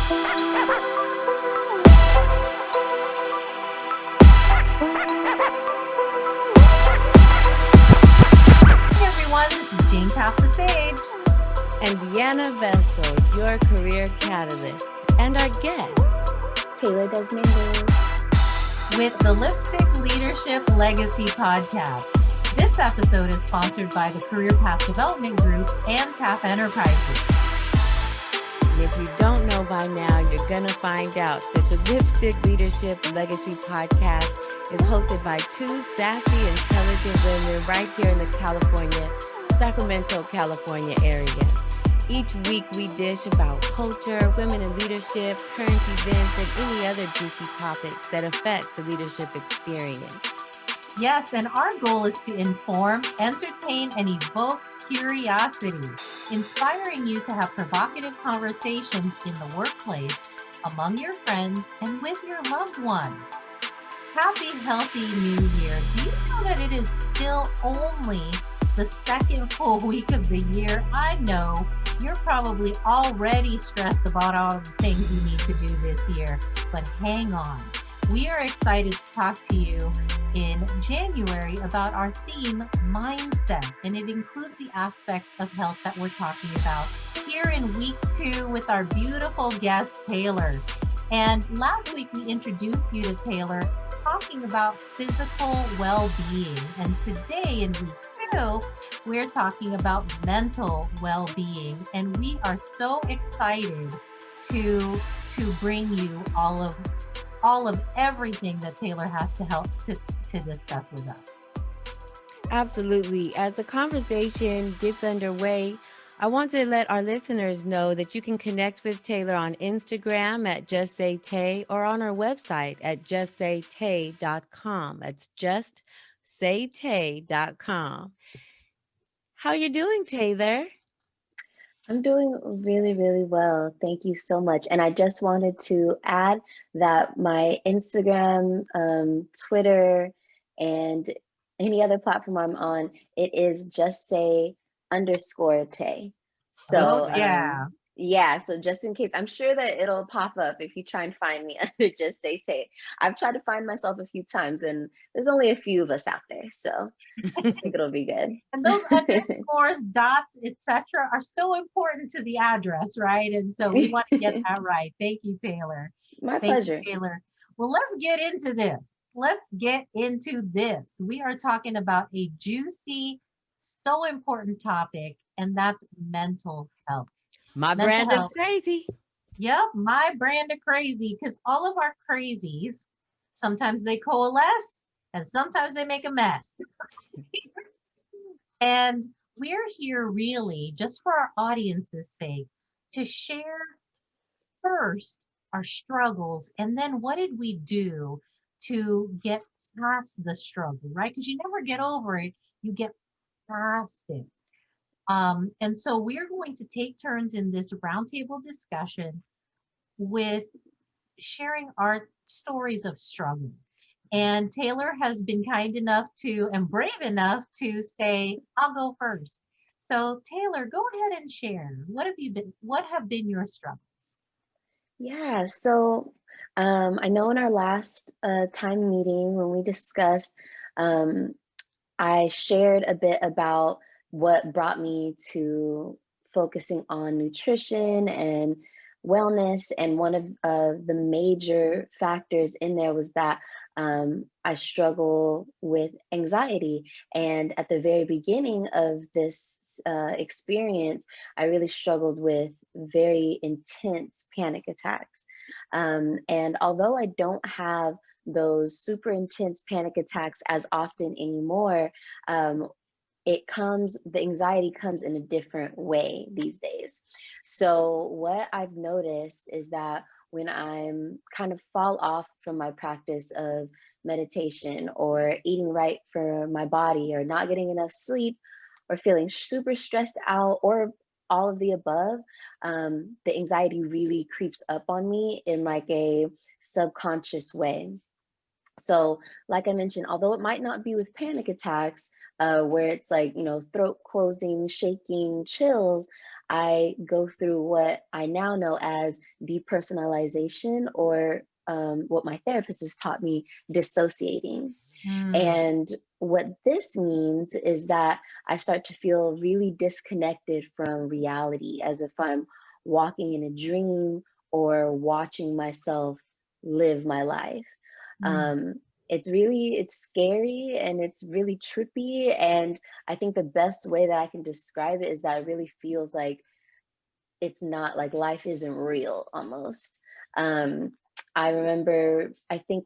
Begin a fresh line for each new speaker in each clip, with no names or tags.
Everyone, this is JaneTaff the Sage.
And Deanna Vessel, your career catalyst. And our guest,
Taylor Desmond.
With the Lipstick Leadership Legacy Podcast. This episode is sponsored by the Career Path Development Group and Taff Enterprises.
And if you don't know by now, you're going to find out that the Lipstick Leadership Legacy Podcast is hosted by two sassy, intelligent women right here in the Sacramento, California area. Each week we dish about culture, women in leadership, current events, and any other juicy topics that affect the leadership experience.
Yes, and our goal is to inform, entertain, and evoke curiosity, inspiring you to have provocative conversations in the workplace, among your friends, and with your loved ones. Happy, healthy New Year. Do you know that it is still only the second full week of the year? I know you're probably already stressed about all the things you need to do this year, but hang on. We are excited to talk to you in January about our theme, mindset, and it includes the aspects of health that we're talking about here in week 2 with our beautiful guest, Taylor. And last week we introduced you to Taylor talking about physical well-being. And today in week 2, we're talking about mental well-being. And we are so excited to bring you all of everything that Taylor has to help to discuss with us.
Absolutely. As the conversation gets underway, I want to let our listeners know that you can connect with Taylor on Instagram at Just Say Tay or on our website at justsaytay.com. That's justsaytay.com. How you doing, Taylor?
I'm doing really, really well. Thank you so much. And I just wanted to add that my Instagram, Twitter, and any other platform I'm on, it is just say _Tay. So yeah, so just in case, I'm sure that it'll pop up if you try and find me under Just Say Tay. I've tried to find myself a few times and there's only a few of us out there. So I think it'll be good.
And those underscores, dots, etc., are so important to the address, right? And so we want to get that right. Thank you, Taylor.
My pleasure.
You, Taylor. Well, let's get into this. We are talking about a juicy, so important topic, and that's mental health.
My brand of crazy.
Yep, my brand of crazy, because all of our crazies, sometimes they coalesce and sometimes they make a mess. And we're here really just for our audience's sake to share first our struggles and then what did we do to get past the struggle, right? Because you never get over it, you get past it. And so we're going to take turns in this roundtable discussion with sharing our stories of struggle. And Taylor has been kind enough and brave enough to say, I'll go first. So Taylor, go ahead and share. What have been your struggles?
Yeah, so I know in our last time meeting when we discussed, I shared a bit about what brought me to focusing on nutrition and wellness. And one of the major factors in there was that I struggle with anxiety. And at the very beginning of this experience, I really struggled with very intense panic attacks. And although I don't have those super intense panic attacks as often anymore, the anxiety comes in a different way these days. So what I've noticed is that when I'm kind of fall off from my practice of meditation or eating right for my body or not getting enough sleep or feeling super stressed out or all of the above, the anxiety really creeps up on me in like a subconscious way. So like I mentioned, although it might not be with panic attacks, where it's like, throat closing, shaking, chills, I go through what I now know as depersonalization, or what my therapist has taught me, dissociating.
Mm,
And what this means is that I start to feel really disconnected from reality, as if I'm walking in a dream or watching myself live my life.
mm,
Um, it's scary and it's really trippy. And I think the best way that I can describe it is that it really feels like it's not, like, life isn't real almost. Um, I remember, I think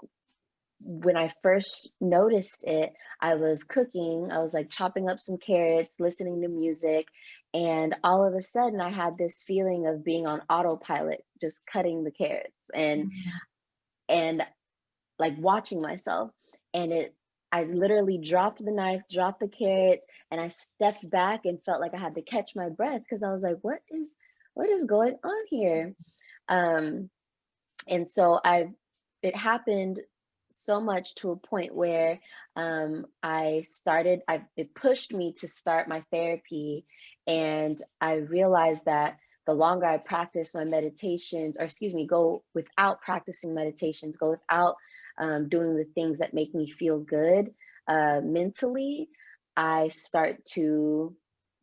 when I first noticed it, I was cooking, I was like chopping up some carrots, listening to music, and all of a sudden I had this feeling of being on autopilot, just cutting the carrots
mm.
and like watching myself. And I literally dropped the knife, dropped the carrots, and I stepped back and felt like I had to catch my breath because I was like, what is going on here? Um, and so it happened so much to a point where it pushed me to start my therapy. And I realized that the longer I practice my meditations, or excuse me, go without practicing meditations, go without doing the things that make me feel good mentally, I start to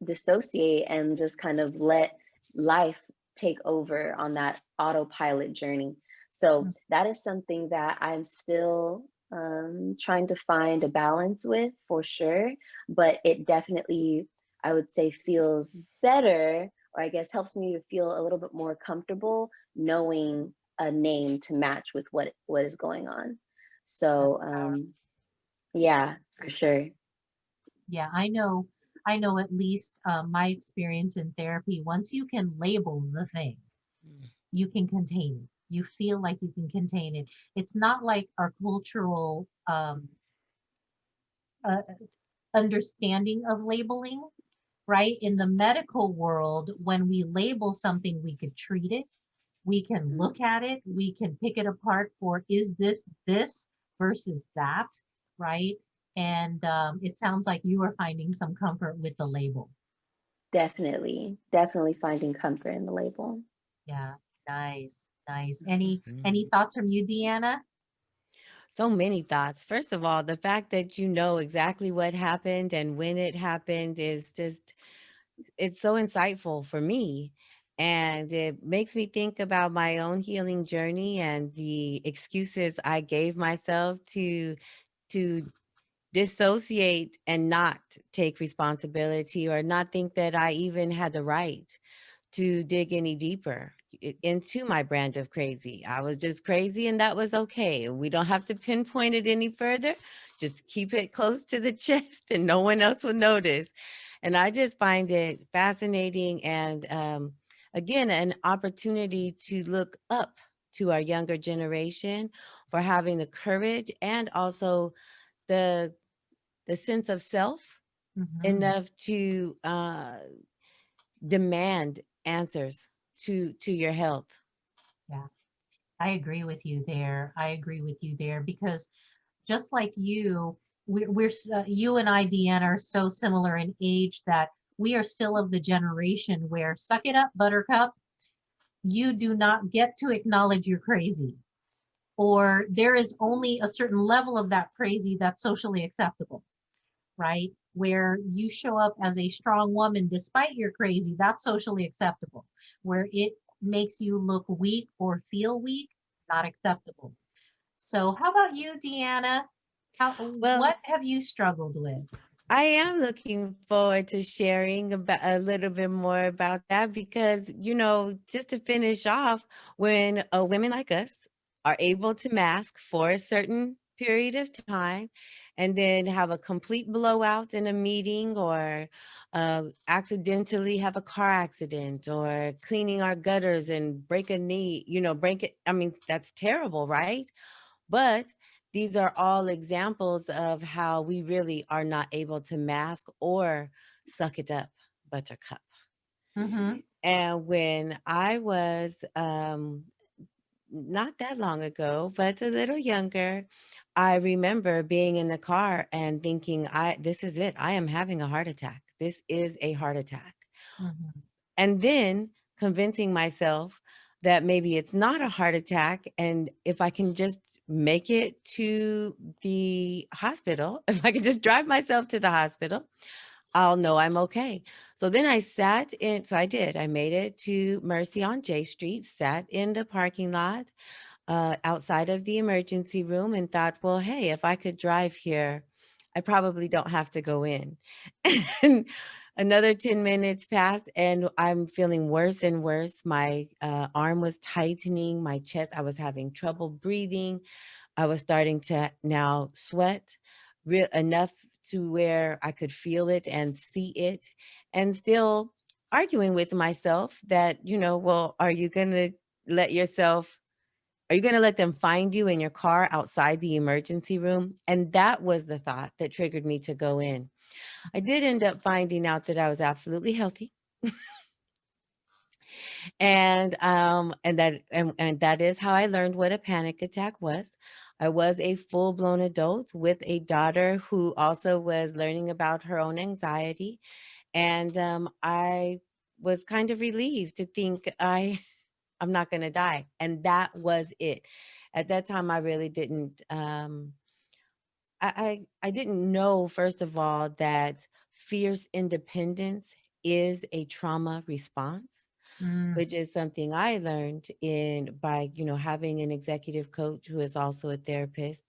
dissociate and just kind of let life take over on that autopilot journey. So that is something that I'm still trying to find a balance with, for sure. But it definitely, I would say, feels better, or I guess helps me to feel a little bit more comfortable knowing a name to match with what is going on.
That's
So
powerful.
yeah, for sure.
Yeah, I know at least my experience in therapy, once you can label the thing, you can contain it. You feel like you can contain it. It's not like our cultural uh, understanding of labeling, right? In the medical world, when we label something, we could treat it, we can
Mhm.
look at it, we can pick it apart for, is this versus that, right? And it sounds like you are finding some comfort with the label.
Definitely finding comfort in the label.
Yeah, nice, nice. Any
Mhm.
thoughts from you, Deanna?
So many thoughts. First of all, the fact that you know exactly what happened and when it happened is just, it's so insightful for me. And it makes me think about my own healing journey and the excuses I gave myself to dissociate and not take responsibility or not think that I even had the right to dig any deeper into my brand of crazy. I was just crazy and that was okay. We don't have to pinpoint it any further. Just keep it close to the chest and no one else will notice. And I just find it fascinating and again, an opportunity to look up to our younger generation for having the courage and also the the sense of self
Hmm.
enough to demand answers to your health.
Yeah, I agree with you there. I agree with you there because just like you, you and I, Deanna, are so similar in age that we are still of the generation where suck it up, buttercup. You do not get to acknowledge you're crazy, or there is only a certain level of that crazy that's socially acceptable, right? Where you show up as a strong woman despite your crazy, that's socially acceptable. Where it makes you look weak or feel weak, not acceptable. So, how about you, Deanna?
Well,
What have you struggled with?
I am looking forward to sharing about a little bit more about that because, just to finish off, when women like us are able to mask for a certain period of time and then have a complete blowout in a meeting or accidentally have a car accident or cleaning our gutters and break a knee, break it. I mean, that's terrible, right? But these are all examples of how we really are not able to mask or suck it up, buttercup.
Mm-hmm.
And when I was not that long ago, but a little younger, I remember being in the car and thinking, this is it. I am having a heart attack. This is a heart attack.
Mm-hmm.
and then convincing myself that maybe it's not a heart attack. And if I can just make it to the hospital, if I could just drive myself to the hospital, I'll know I'm okay. So then I sat in, so I did. I made it to Mercy on J Street, sat in the parking lot outside of the emergency room, and thought, well, hey, if I could drive here, I probably don't have to go in. And another 10 minutes passed, and I'm feeling worse and worse. My arm was tightening, my chest, I was having trouble breathing. I was starting to now sweat real enough to where I could feel it and see it, and still arguing with myself that, well, let yourself are you going to let them find you in your car outside the emergency room? And that was the thought that triggered me to go in. I did end up finding out that I was absolutely healthy. And that is how I learned what a panic attack was. I was a full-blown adult with a daughter who also was learning about her own anxiety, and I was kind of relieved to think I'm not going to die, and that was it. At that time, I really didn't. I didn't know, first of all, that fierce independence is a trauma response,
Mm,
which is something I learned in by, having an executive coach who is also a therapist.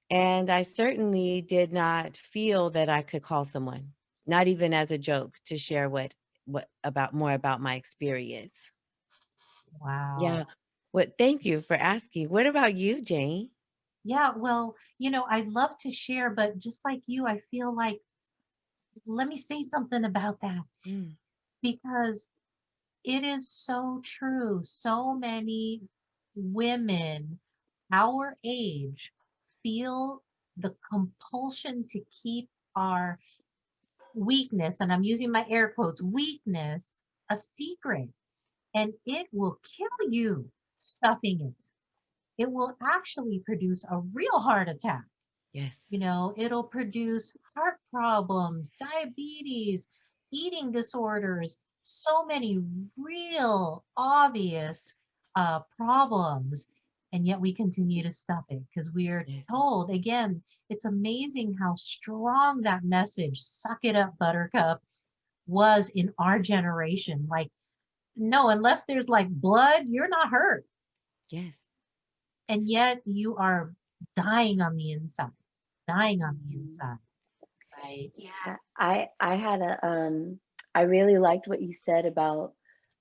And I certainly did not feel that I could call someone, not even as a joke, to share what about more about my experience.
wow.
Yeah. Thank you for asking. What about you, Jane?
Yeah, well, I'd love to share, but just like you, I feel like, let me say something about that
Mm,
because it is so true. So many women our age feel the compulsion to keep our weakness, and I'm using my air quotes, weakness, a secret. And it will kill you stuffing it. It will actually produce a real heart attack.
yes.
It'll produce heart problems, diabetes, eating disorders, so many real obvious problems. And yet we continue to stuff it because we are
Yes.
told, again, it's amazing how strong that message, suck it up, buttercup, was in our generation. Like, no, unless there's like blood, you're not hurt.
Yes.
And yet you are dying on the inside, dying on the
Mhm.
inside. Right.
Yeah, I had a I really liked what you said about,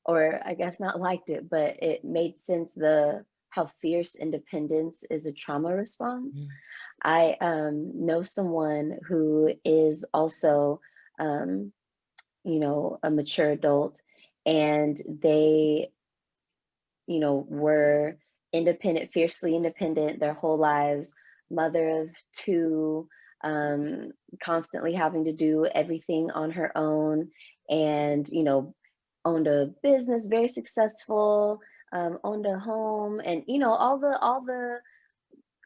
or I guess not liked it, but it made sense, the how fierce independence is a trauma response.
Mm,
I know someone who is also um, a mature adult, and they, were independent, fiercely independent their whole lives, mother of two, constantly having to do everything on her own, and, owned a business, very successful, owned a home, and, all the,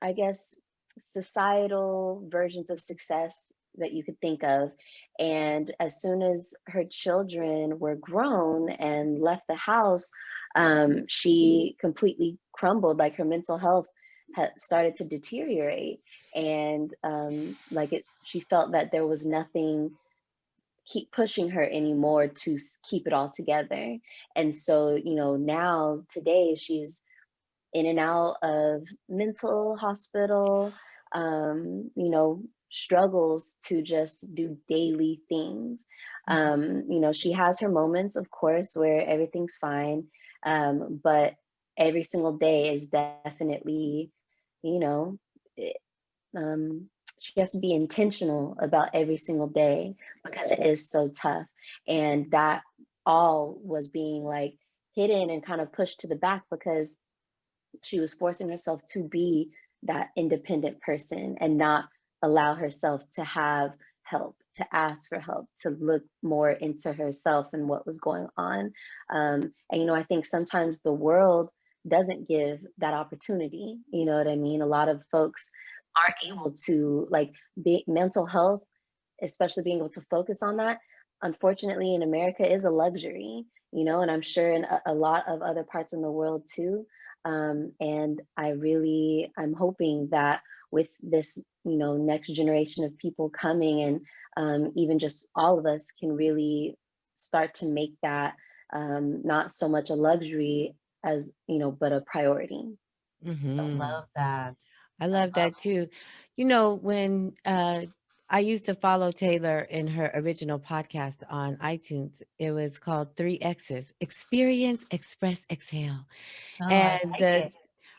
I guess, societal versions of success that you could think of. And as soon as her children were grown and left the house, she completely crumbled. Like, her mental health had started to deteriorate, and she felt that there was nothing keep pushing her anymore to keep it all together. And so, now today she's in and out of mental hospital, struggles to just do daily things.
Mhm.
She has her moments, of course, where everything's fine, but every single day is definitely, you know, it, she has to be intentional about every single day because it is so tough. And that all was being like hidden and kind of pushed to the back because she was forcing herself to be that independent person and not allow herself to have help, to ask for help, to look more into herself and what was going on. And, I think sometimes the world doesn't give that opportunity. You know what I mean? A lot of folks aren't able to, like, be mental health, especially being able to focus on that. unfortunately in America is a luxury, and I'm sure in a lot of other parts in the world too. And I'm hoping that with this, next generation of people coming, and even just all of us can really start to make that not so much a luxury as, but a priority.
I
Hmm.
love that.
I
I
love
love
that too. You know, when I used to follow Taylor in her original podcast on iTunes, it was called Three X's: Experience, Express, Exhale.
Oh, I
And
like
the
it.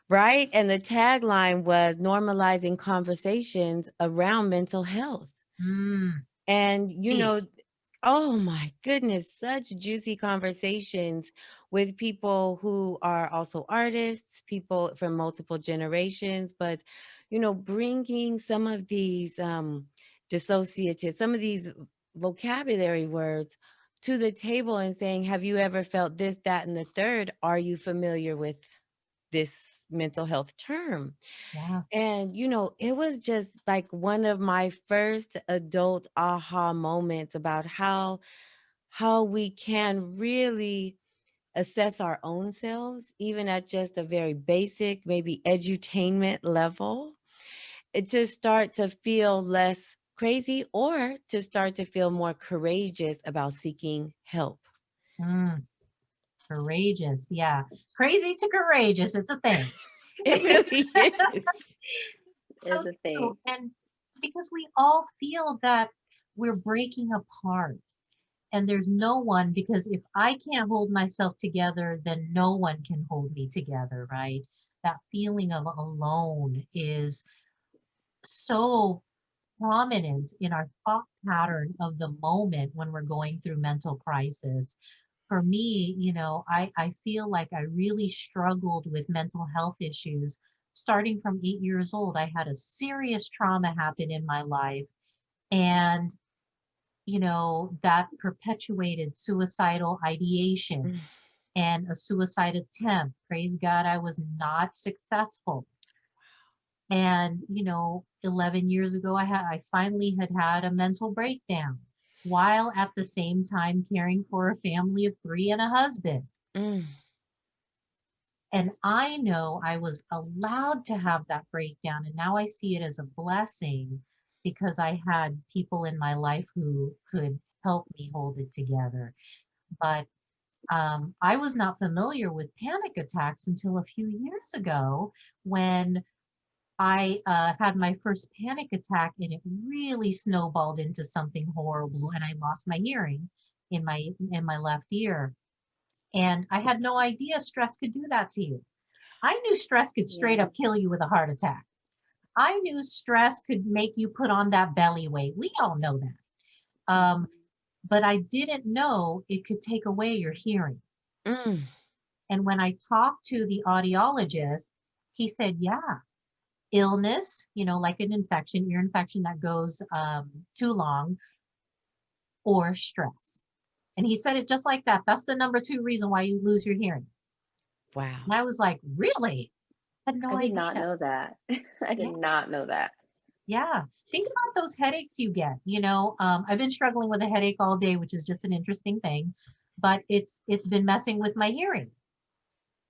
right, and the tagline was normalizing conversations around mental health.
Mm,
And,
deep.
oh my goodness, such juicy conversations with people who are also artists, people from multiple generations, but, bringing some of these dissociative, some of these vocabulary words to the table and saying, have you ever felt this, that, and the third? Are you familiar with this mental health term?
Yeah.
And, it was just like one of my first adult aha moments about how we can really assess our own selves, even at just a very basic, maybe edutainment level. It to start to feel less crazy or to start to feel more courageous about seeking help.
Mm, courageous. Yeah. Crazy to courageous. It's a thing.
It really is.
So
Is a
true.
thing.
And because we all feel that we're breaking apart, and there's no one, because if I can't hold myself together, then no one can hold me together, right? That feeling of alone is so prominent in our thought pattern of the moment when we're going through mental crisis. For me, I feel like I really struggled with mental health issues starting from 8 years old. I had a serious trauma happen in my life, and that perpetuated suicidal ideation
Mm.
and a suicide attempt. Praise God, I was not successful. And 11 years ago, I finally had a mental breakdown while at the same time caring for a family of three and a husband.
Mm.
And I know I was allowed to have that breakdown, and now I see it as a blessing because I had people in my life who could help me hold it together. But I was not familiar with panic attacks until a few years ago when I had my first panic attack, and it really snowballed into something horrible, and I lost my hearing in my left ear. And I had no idea stress could do that to you. I knew stress could straight
Yeah.
up kill you with a heart attack. I knew stress could make you put on that belly weight. We all know that. But I didn't know it could take away your hearing.
Mm.
And when I talked to the audiologist, he said, yeah, illness, like an infection, ear infection that goes too long, or stress. And he said it just like that. That's the number two reason why you lose your hearing. And
Wow.
I was like, really? I had no
I did not
idea.
know that. I did
Yeah.
not know that.
Yeah. Think about those headaches you get. I've been struggling with a headache all day, which is just an interesting thing, but it's been messing with my hearing.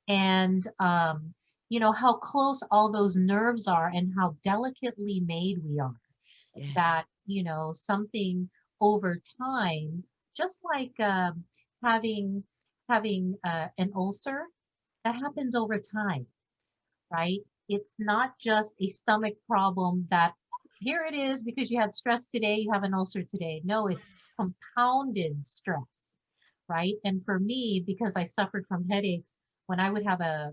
And how close all those nerves are and how delicately made we are.
Yes.
That something over time, just like having an ulcer, that happens over time, right? It's not just a stomach problem that here it is because you had stress today, you have an ulcer today. No, it's compounded stress, right? And for me, because I suffered from headaches, when I would have a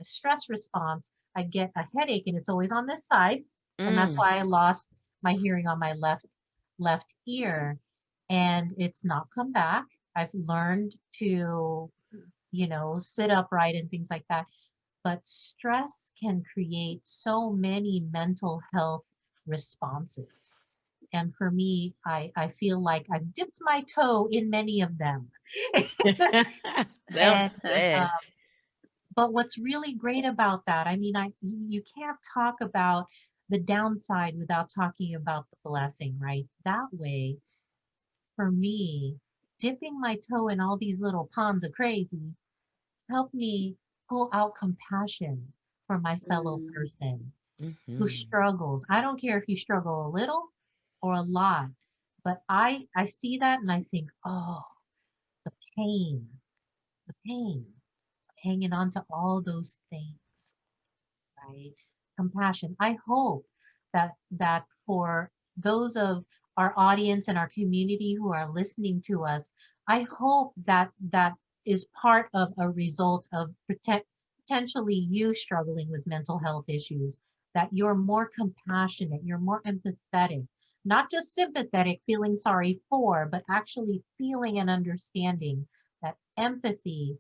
stress response, I'd get a headache, and it's always on this side. And that's
Mm.
why I lost my hearing on my left ear. And it's not come back. I've learned to, sit upright and things like that, but stress can create so many mental health responses. And for me, I feel like I've dipped my toe in many of them.
Well
And
said.
but what's really great about that, I mean, you can't talk about the downside without talking about the blessing, right? That way, for me, dipping my toe in all these little ponds of crazy helped me pull out compassion for my fellow
Mm,
person who
Mm-hmm.
struggles. I don't care if you struggle a little or a lot, but I see that and I think, oh, the pain, the pain, hanging on to all those things, right? Compassion. I hope that for those of our audience and our community who are listening to us, I hope that that is part of a result of potentially you struggling with mental health issues, that you're more compassionate, you're more empathetic, not just sympathetic, feeling sorry for, but actually feeling and understanding that empathy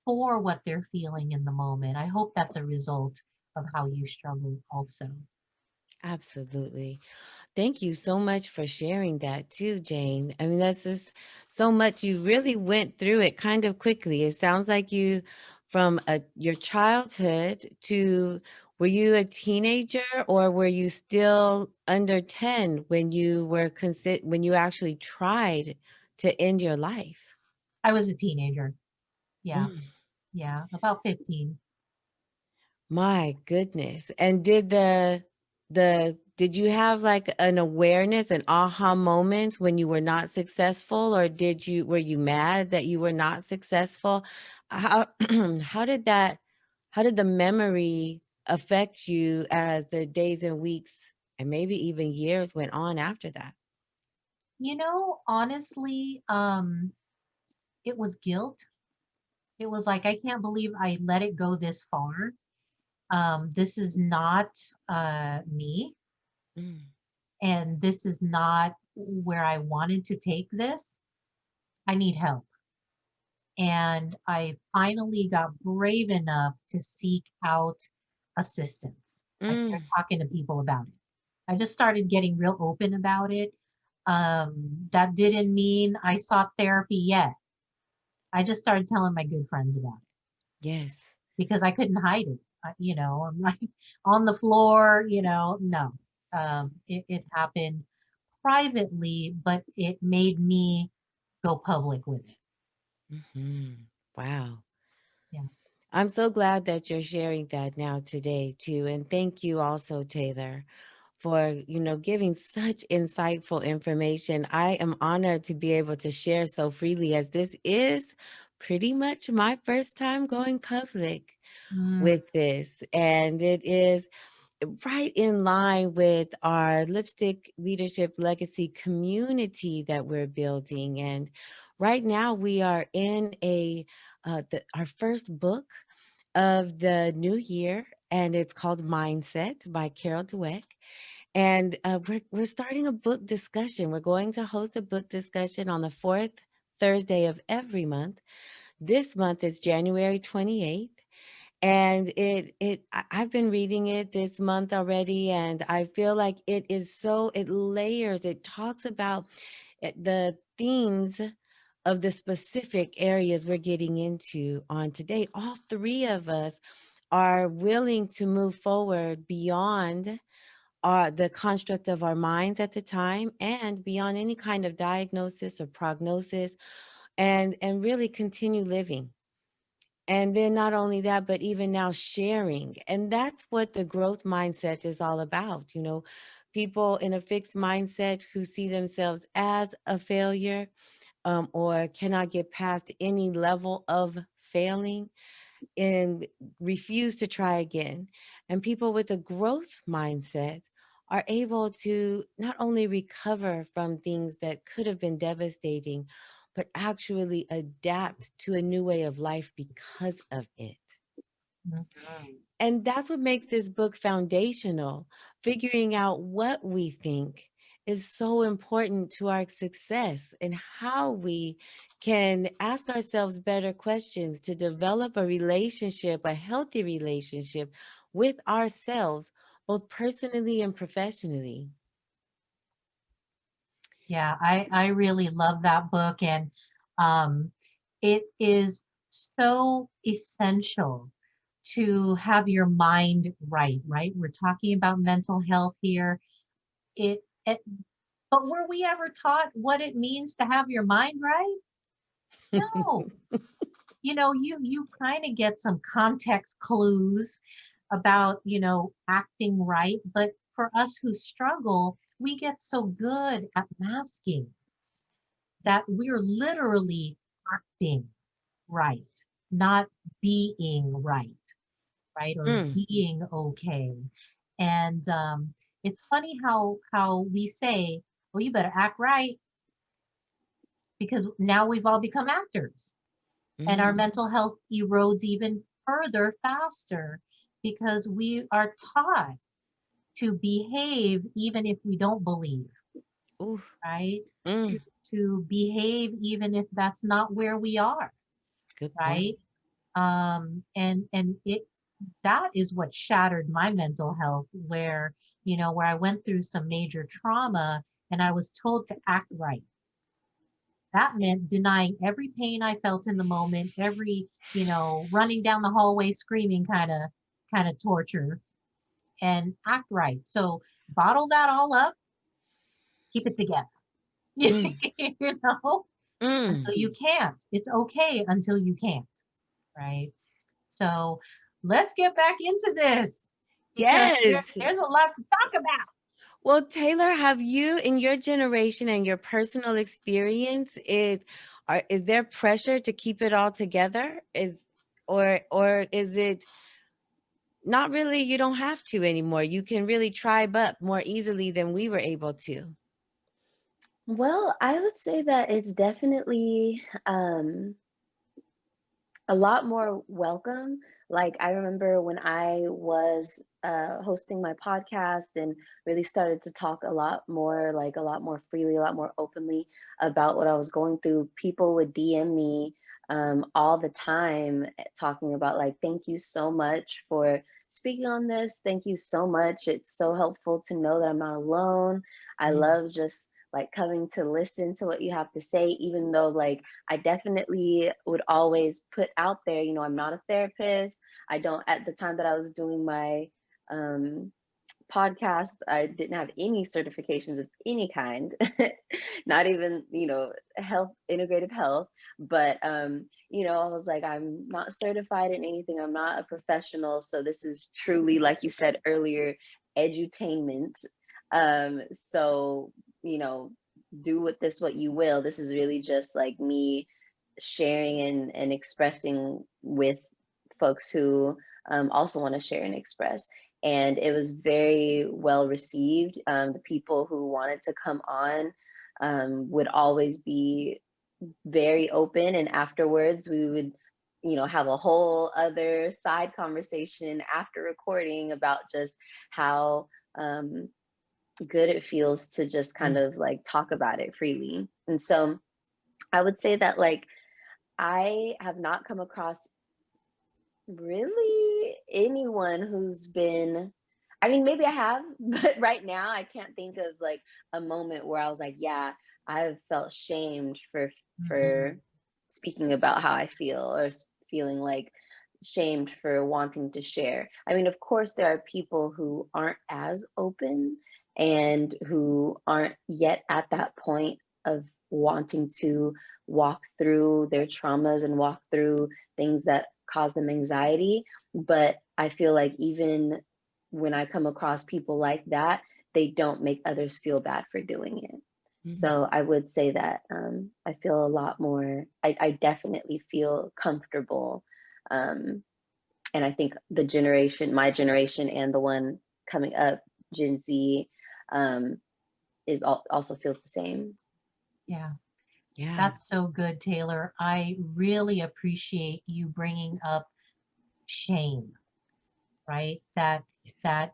for what they're feeling in the moment. I hope that's a result of how you struggle also.
Absolutely. Thank you so much for sharing that too, Jane. I mean, that's just so much. You really went through it kind of quickly. It sounds like you, from your childhood to, were you a teenager or were you still under 10 when you were when you actually tried to end your life?
I was a teenager. Yeah.
Mm.
Yeah. About 15.
My goodness. And did you have like an awareness, an aha moment when you were not successful, or were you mad that you were not successful? How how did that how did the memory affect you as the days and weeks and maybe even years went on after that?
Honestly, it was guilt. It was like, I can't believe I let it go this far. This is not me,
Mm,
and this is not where I wanted to take this. I need help. And I finally got brave enough to seek out assistance. I started
mm,
talking to people about it. I just started getting real open about it. That didn't mean I sought therapy yet. I just started telling my good friends about it
yes.
because I couldn't hide it. I'm like on the floor, no. It happened privately, but it made me go public with it.
Wow.
Yeah.
I'm so glad that you're sharing that now today too. And thank you also, Taylor, for, giving such insightful information. I am honored to be able to share so freely, as this is pretty much my first time going public
Mm,
with this. And it is right in line with our Lipstick Leadership Legacy community that we're building. And right now we are in our first book of the new year, and it's called Mindset by Carol Dweck. And we're starting a book discussion. We're going to host a book discussion on the fourth Thursday of every month. This month is January 28th. And I've been reading it this month already, and I feel like it layers, it talks about the themes of the specific areas we're getting into on today. All three of us are willing to move forward beyond the construct of our minds at the time and beyond any kind of diagnosis or prognosis, and really continue living. And then not only that, but even now sharing. And that's what the growth mindset is all about. People in a fixed mindset who see themselves as a failure, or cannot get past any level of failing and refuse to try again. And people with a growth mindset are able to not only recover from things that could have been devastating, but actually adapt to a new way of life because of it.
mhm.
And that's what makes this book foundational. Figuring out what we think is so important to our success, and how we can ask ourselves better questions to develop a relationship, a healthy relationship with ourselves, both personally and professionally.
Yeah, I really love that book, and um, it is so essential to have your mind right, right? We're talking about mental health here. It But were we ever taught what it means to have your mind right? No. You kind of get some context clues about, acting right. But for us who struggle, we get so good at masking that we're literally acting right, not being right, or
Mm.
being okay. And it's funny how we say, well, you better act right, because now we've all become actors, and our
Mm.
mental health erodes even further faster because we are taught to behave even if we don't believe,
Ooh.
right? To
Mm.
to behave even if that's not where we are,
Good point.
right? And it that is what shattered my mental health, where I went through some major trauma and I was told to act right. That meant denying every pain I felt in the moment, every, running down the hallway screaming kind of torture, and act right. So bottle that all up, keep it together.
Mm.
you know,
Mm.
until you can't. It's okay until you can't, right? So let's get back into this, because
Yes.
there's a lot to talk about.
Well, Taylor, have you in your generation and your personal experience is there pressure to keep it all together? Or is it not really, you don't have to anymore? You can really tribe up more easily than we were able to.
Well, I would say that it's definitely a lot more welcome. Like I remember when I was hosting my podcast and really started to talk a lot more, like a lot more freely, a lot more openly about what I was going through. People would DM me all the time, talking about like, thank you so much for speaking on this. Thank you so much. It's so helpful to know that I'm not alone. I
Mm.
love just like coming to listen to what you have to say, even though like I definitely would always put out there, I'm not a therapist. I don't, at the time that I was doing my um, podcast, I didn't have any certifications of any kind, not even, health, integrative health. But, I was like, I'm not certified in anything. I'm not a professional. So this is truly, like you said earlier, edutainment. So, you know, do with this what you will. This is really just like me sharing and expressing with folks who also want to share and express. And it was very well received. The people who wanted to come on would always be very open. And afterwards, we would, have a whole other side conversation after recording about just how good it feels to just kind
Mm.
of like talk about it freely. And so I would say that like I have not come across really anyone who's been, I mean, maybe I have, but right now I can't think of like a moment where I was like, yeah, I've felt shamed
Mhm.
for speaking about how I feel, or feeling like shamed for wanting to share. I mean, of course, there are people who aren't as open and who aren't yet at that point of wanting to walk through their traumas and walk through things that cause them anxiety. But I feel like even when I come across people like that, they don't make others feel bad for doing it.
Mhm.
So I would say that I feel a lot more, I definitely feel comfortable. Um, and I think my generation and the one coming up, Gen Z, um, also feels the same.
Yeah,
Yeah.
that's so good, Taylor. I really appreciate you bringing up shame, right? That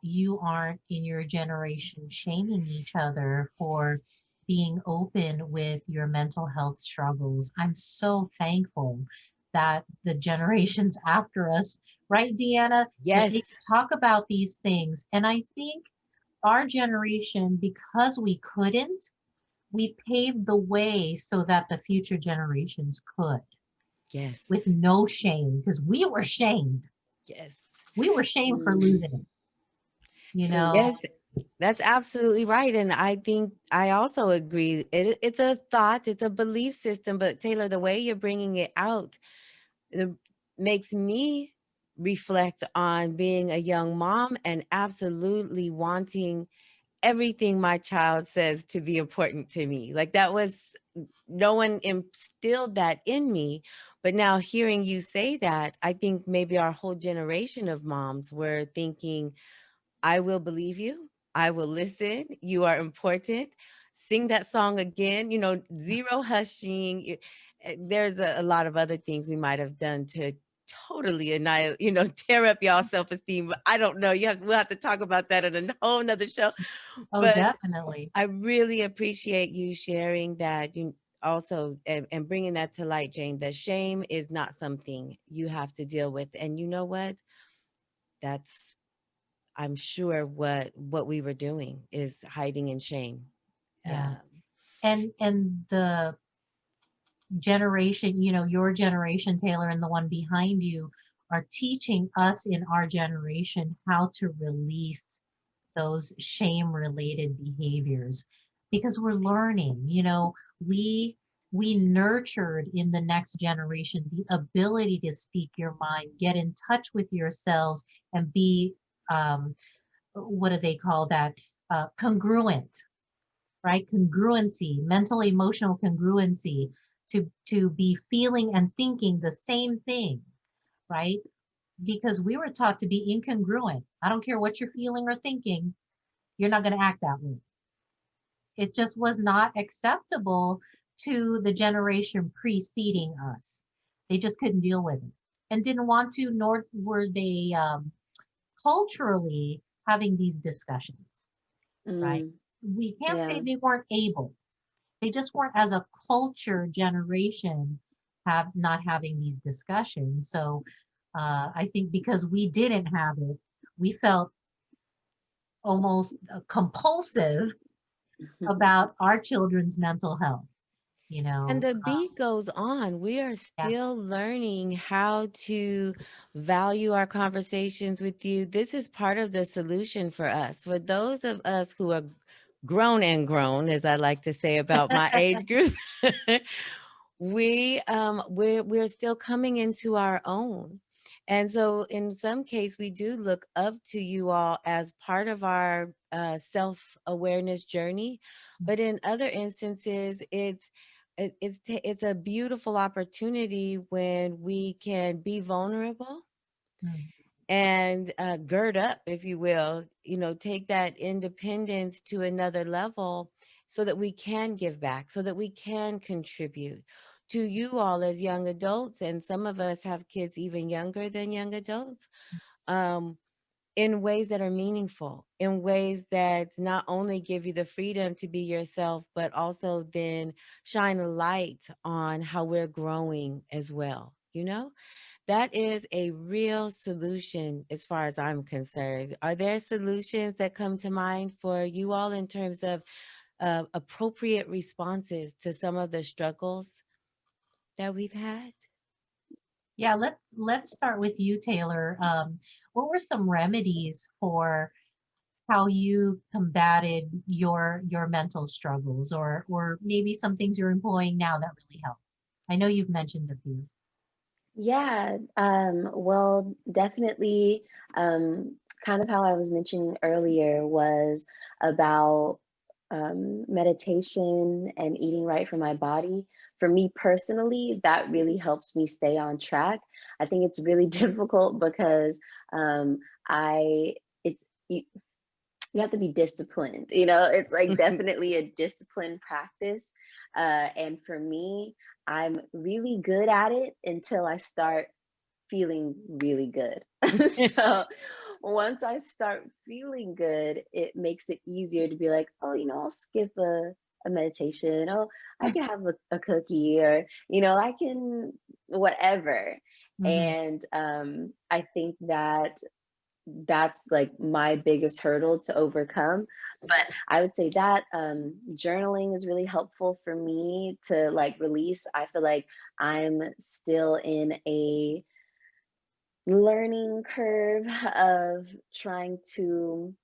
you aren't in your generation shaming each other for being open with your mental health struggles. I'm so thankful that the generations after us, right, Deanna, that
Yes.
they talk about these things. And I think our generation, because we couldn't, we paved the way so that the future generations could,
Yes.
with no shame, because we were shamed.
Yes.
We were shamed for
Mm.
losing it, you
Mm.
know?
Yes. That's absolutely right. And I think I also agree. It's a thought, it's a belief system, but Taylor, the way you're bringing it out, it makes me reflect on being a young mom and absolutely wanting everything my child says to be important to me. Like that was, no one instilled that in me. But now hearing you say that, I think maybe our whole generation of moms were thinking, I will believe you. I will listen. You are important. Sing that song again. Zero hushing. There's a lot of other things we might have done to totally annihilate, tear up y'all self-esteem. But I don't know. We'll have to talk about that in a whole nother show.
Oh,
But
definitely.
I really appreciate you sharing that. You also and bringing that to light, Jane. The shame is not something you have to deal with. And you know what? That's, I'm sure, what we were doing is hiding in shame.
Yeah.
Um,
And the generation, your generation, Taylor, and the one behind you are teaching us in our generation how to release those shame related behaviors because we're learning, we nurtured in the next generation the ability to speak your mind, get in touch with yourselves, and be what do they call that, congruent, right? Congruency, mental emotional congruency, to be feeling and thinking the same thing, right? Because we were taught to be incongruent. I don't care what you're feeling or thinking, you're not going to act that way. It just was not acceptable to the generation preceding us. They just couldn't deal with it and didn't want to, nor were they culturally having these discussions, right?
Mm,
We can't say
yeah.
they weren't able. They just weren't, as a culture generation, have not having these discussions. So I think because we didn't have it, we felt almost compulsive about our children's mental health, you
and
know.
the beat goes on. We are
Yeah.
still learning how to value our conversations with you. This is part of the solution for us. For those of us who are grown, as I like to say about my age group, we're still coming into our own. And so in some case we do look up to you all as part of our self-awareness journey, but in other instances it's a beautiful opportunity when we can be vulnerable
Mm.
and gird up, if you will, take that independence to another level so that we can give back, so that we can contribute to you all as young adults. And some of us have kids even younger than young adults, um, in ways that are meaningful, in ways that not only give you the freedom to be yourself, but also then shine a light on how we're growing as well. That is a real solution as far as I'm concerned. Are there solutions that come to mind for you all in terms of appropriate responses to some of the struggles that we've had?
Yeah, let's start with you, Taylor. What were some remedies for how you combated your mental struggles, or maybe some things you're employing now that really help? I know you've mentioned a few.
Yeah, well, definitely, kind of how I was mentioning earlier was about meditation and eating right for my body. For me personally, that really helps me stay on track. I think it's really difficult because I it's you have to be disciplined. It's like definitely a disciplined practice. And for me, I'm really good at it until I start feeling really good. So once I start feeling good, it makes it easier to be like, oh, I'll skip a meditation. Oh, I can have a cookie, or, I can whatever.
Hmm.
And I think that that's like my biggest hurdle to overcome. But I would say that journaling is really helpful for me to like release. I feel like I'm still in a learning curve of trying to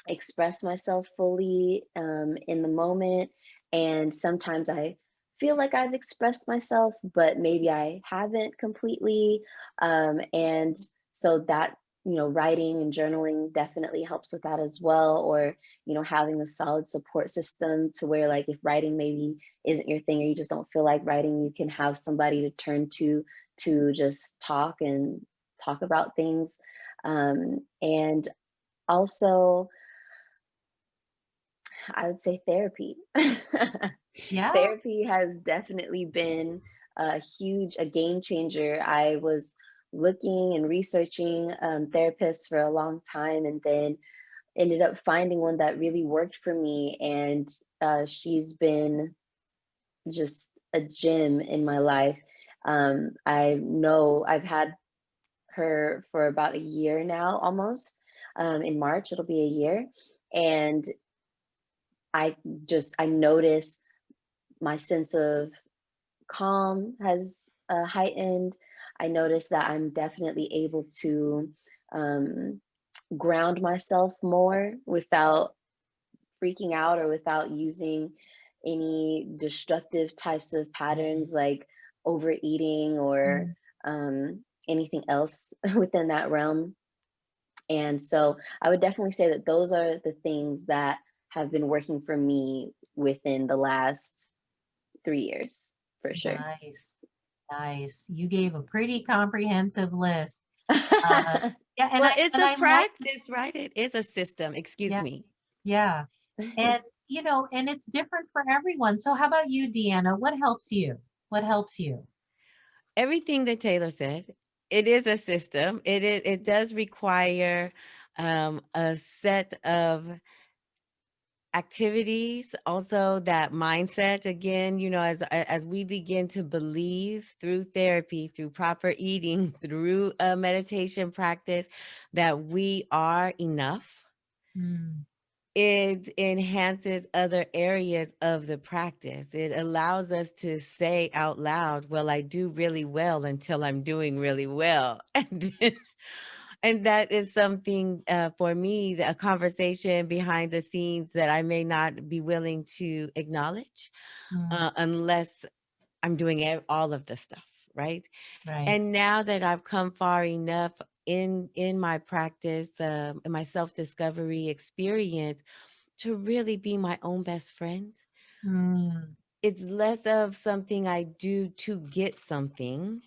express myself fully in the moment. And sometimes I feel like I've expressed myself, but maybe I haven't completely. And so that, writing and journaling definitely helps with that as well. Or, having a solid support system to where, like, if writing maybe isn't your thing or you just don't feel like writing, you can have somebody to turn to just talk about things. And also, I would say therapy.
Yeah.
Therapy has definitely been a game changer. I was looking and researching therapists for a long time, and then ended up finding one that really worked for me. And she's been just a gem in my life. I know I've had her for about a year now, almost. In March, it'll be a year. And I notice my sense of calm has heightened. I notice that I'm definitely able to um, ground myself more without freaking out or without using any destructive types of patterns like overeating or
Mm.
anything else within that realm. And so I would definitely say that those are the things that have been working for me within the last 3 years, for sure.
Nice. Nice. You gave a pretty comprehensive list. Uh, yeah, and
Well,
I
it's
and
a
I like,
practice, right? It is a system. Excuse
yeah,
me.
yeah. And and it's different for everyone. So how about you, Deanna? What helps you? What helps you?
Everything that Taylor said, it is a system. It does require a set of activities, also that mindset again, as we begin to believe through therapy, through proper eating, through a meditation practice, that we are enough.
Mm,
It enhances other areas of the practice. It allows us to say out loud, well, I do really well until I'm doing really well. And that is something for me, a conversation behind the scenes that I may not be willing to acknowledge
mm,
unless I'm doing all of the stuff, right?
right.
And now that I've come far enough in my practice, in my self-discovery experience, to really be my own best friend.
Mm,
It's less of something I do to get something,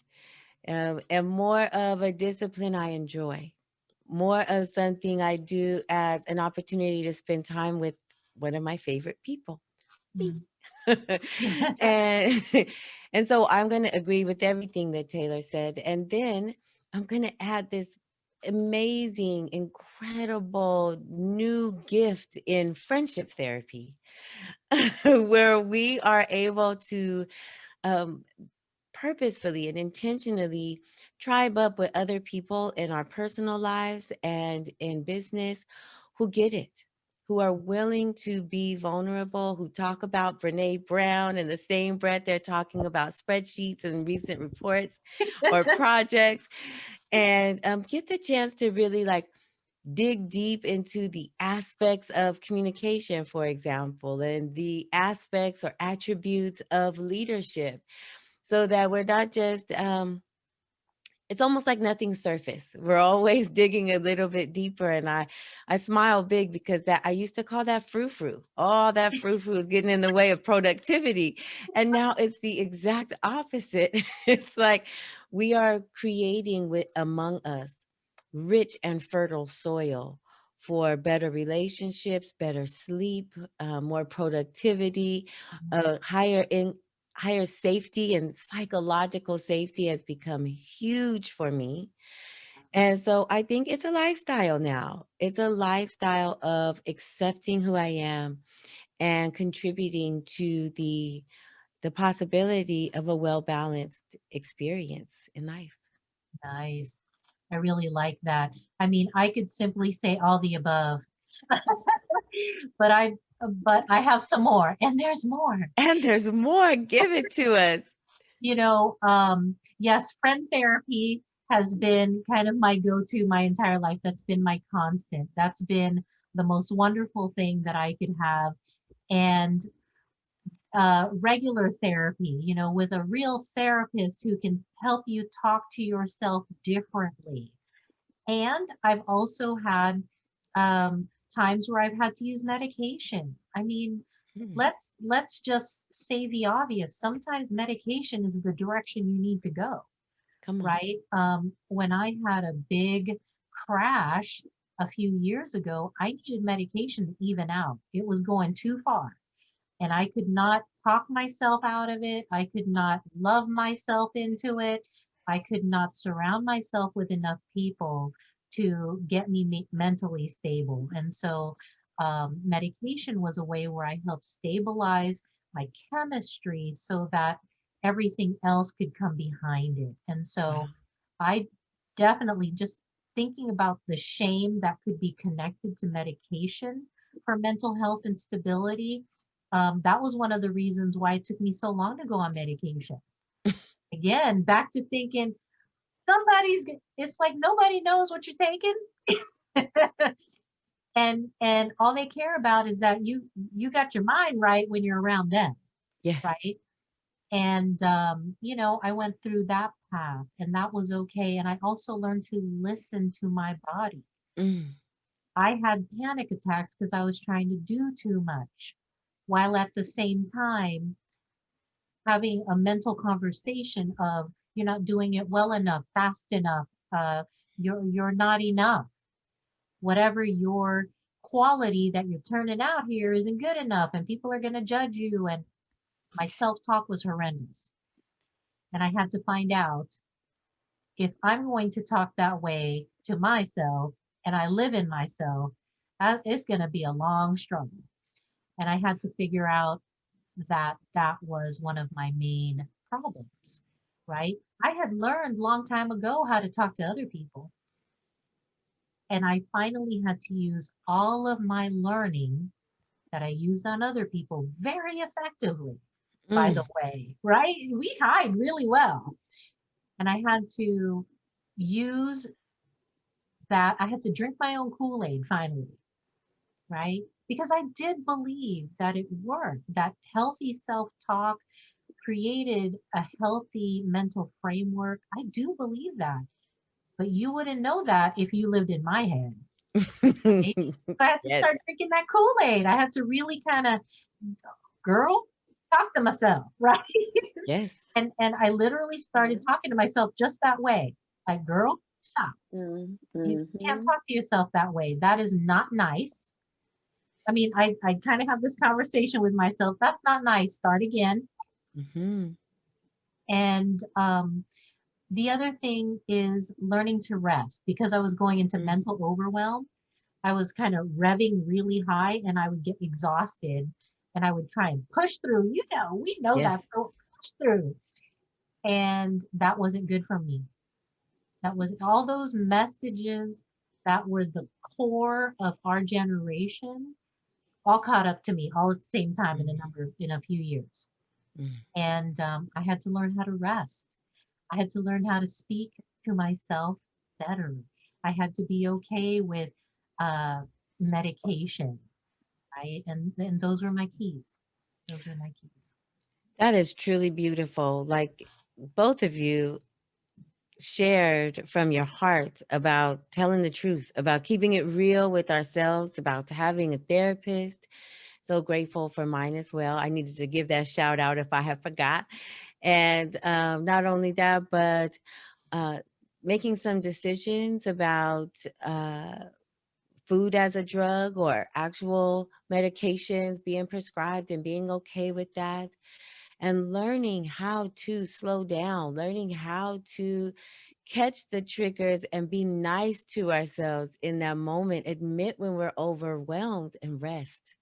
and more of a discipline I enjoy, more of something I do as an opportunity to spend time with one of my favorite people, me.
mm.
and and so I'm going to agree with everything that Taylor said, and then I'm going to add this amazing, incredible new gift in friendship therapy, where we are able to um, purposefully and intentionally tribe up with other people in our personal lives and in business who get it, who are willing to be vulnerable, who talk about Brene Brown in the same breath they're talking about spreadsheets and recent reports or projects, and get the chance to really like dig deep into the aspects of communication, for example, and the aspects or attributes of leadership, so that we're not just it's almost like nothing surface. We're always digging a little bit deeper. And I smile big because that I used to call that frou-frou. All that frou-frou is getting in the way of productivity. And now it's the exact opposite. It's like we are creating with among us rich and fertile soil for better relationships, better sleep, more productivity, higher safety, and psychological safety has become huge for me. And so I think it's a lifestyle now. It's a lifestyle of accepting who I am and contributing to the possibility of a well-balanced experience in life.
Nice. I really like that. I mean, I could simply say all the above, but I have some more, and there's more.
And there's more. Give it to us.
Yes, friend therapy has been kind of my go-to my entire life. That's been my constant. That's been the most wonderful thing that I could have. And regular therapy, with a real therapist who can help you talk to yourself differently. And I've also had times where I've had to use medication. I mean,
Mm.
let's just say the obvious. Sometimes medication is the direction you need to go,
Come on.
right? When I had a big crash a few years ago, I needed medication to even out. It was going too far and I could not talk myself out of it. I could not love myself into it. I could not surround myself with enough people to get me mentally stable. And so, medication was a way where I helped stabilize my chemistry so that everything else could come behind it. And
Wow.
so, I definitely just thinking about the shame that could be connected to medication for mental health and stability, that was one of the reasons why it took me so long to go on medication. Again, back to thinking it's like nobody knows what you're taking. And all they care about is that you got your mind right when you're around them,
Yes.
right? And I went through that path and that was okay. And I also learned to listen to my body.
Mm.
I had panic attacks because I was trying to do too much, while at the same time having a mental conversation of you're not doing it well enough, fast enough, you're not enough. Whatever your quality that you're turning out here isn't good enough, and people are going to judge you. And my self-talk was horrendous. And I had to find out if I'm going to talk that way to myself and I live in myself, it's going to be a long struggle. And I had to figure out that that was one of my main problems, right? I had learned long time ago how to talk to other people, and I finally had to use all of my learning that I used on other people very effectively, by the
Mm.
way, right? We hide really well. And I had to use that. I had to drink my own Kool-Aid finally, right? Because I did believe that it worked, that healthy self-talk created a healthy mental framework. I do believe that. But you wouldn't know that if you lived in my head, right? So I had to
Yes.
start drinking that Kool-Aid. I had to really kind of, girl, talk to myself, right?
Yes.
And I literally started
Mhm.
talking to myself just that way. Like, girl, stop. You can't
Mhm.
talk to yourself that way. That is not nice. I mean, I kind of have this conversation with myself. That's not nice. Start again.
Hmm.
And the other thing is learning to rest because I was going into
Mm.
mental overwhelm. I was kind of revving really high and I would get exhausted and I would try and push through. We know
Yes.
that. So push through. And that wasn't good for me. That was all those messages that were the core of our generation all caught up to me all at the same time
Mm.
in a few years.
Mm.
And I had to learn how to rest. I had to learn how to speak to myself better. I had to be okay with uh, medication, right? And those were my keys. Those were my keys.
That is truly beautiful. Like both of you shared from your heart about telling the truth, about keeping it real with ourselves, about having a therapist. So grateful for mine as well. I needed to give that shout out if I have forgot. And not only that, but uh, making some decisions about food as a drug or actual medications being prescribed and being okay with that, and learning how to slow down, learning how to catch the triggers and be nice to ourselves in that moment, admit when we're overwhelmed and rest.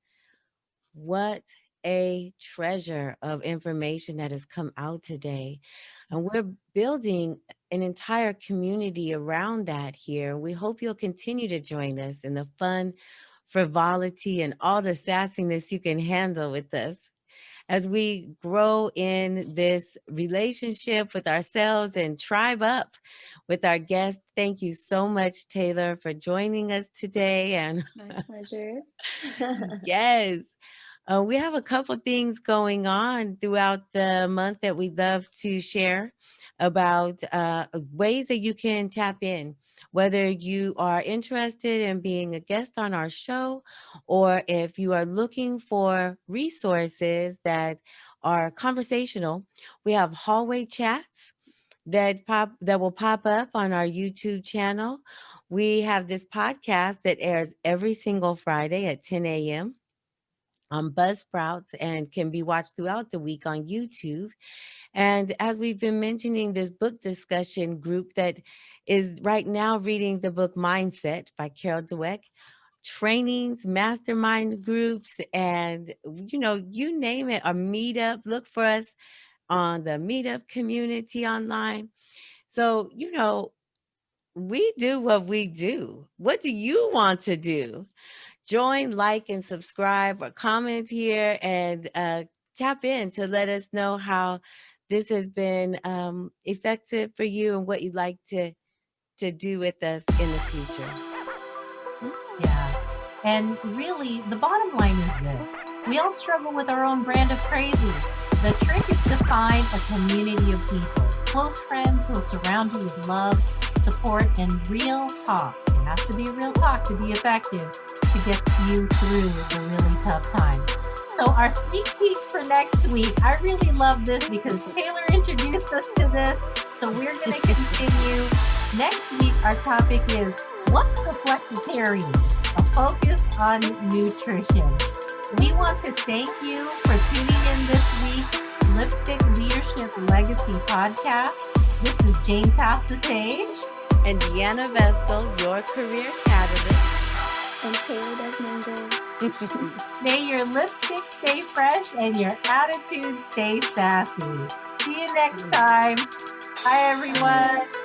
What a treasure of information that has come out today. And we're building an entire community around that here. We hope you'll continue to join us in the fun, frivolity, and all the sassiness you can handle with us. as we grow in this relationship with ourselves and tribe up with our guests. Thank you so much, Taylor, for joining us today. And
My pleasure.
yes, we have a couple things going on throughout the month that we'd love to share about ways that you can tap in, whether you are interested in being a guest on our show or if you are looking for resources that are conversational. We have hallway chats that will pop up on our YouTube channel. We have this podcast that airs every single Friday at 10 a.m. on Buzzsprouts and can be watched throughout the week on YouTube. And as we've been mentioning, this book discussion group that is right now reading the book Mindset by Carol Dweck, trainings, mastermind groups, and you name it, a meetup. Look for us on the meetup community online. So, we do what we do. What do you want to do? Join, like, and subscribe or comment here and tap in to let us know how this has been effective for you and what you'd like to do with us in the future.
Yeah. And really, the bottom line is this. We all struggle with our own brand of crazy. The trick is to find a community of people, close friends who will surround you with love, support, and real talk. It has to be real talk to be effective to get you through the really tough times. So our sneak peek for next week, I really love this because Taylor introduced us to this. So we're going to continue. Next week, our topic is what's a flexitarian? A focus on nutrition. We want to thank you for tuning in this week. Lipstick Leadership Legacy Podcast. This is JaneTaff the Sage.
And Deanna Vestal, your career catalyst.
And Taylor Desmond.
May your lipstick stay fresh and your attitude stay sassy. See you next time. Bye, everyone.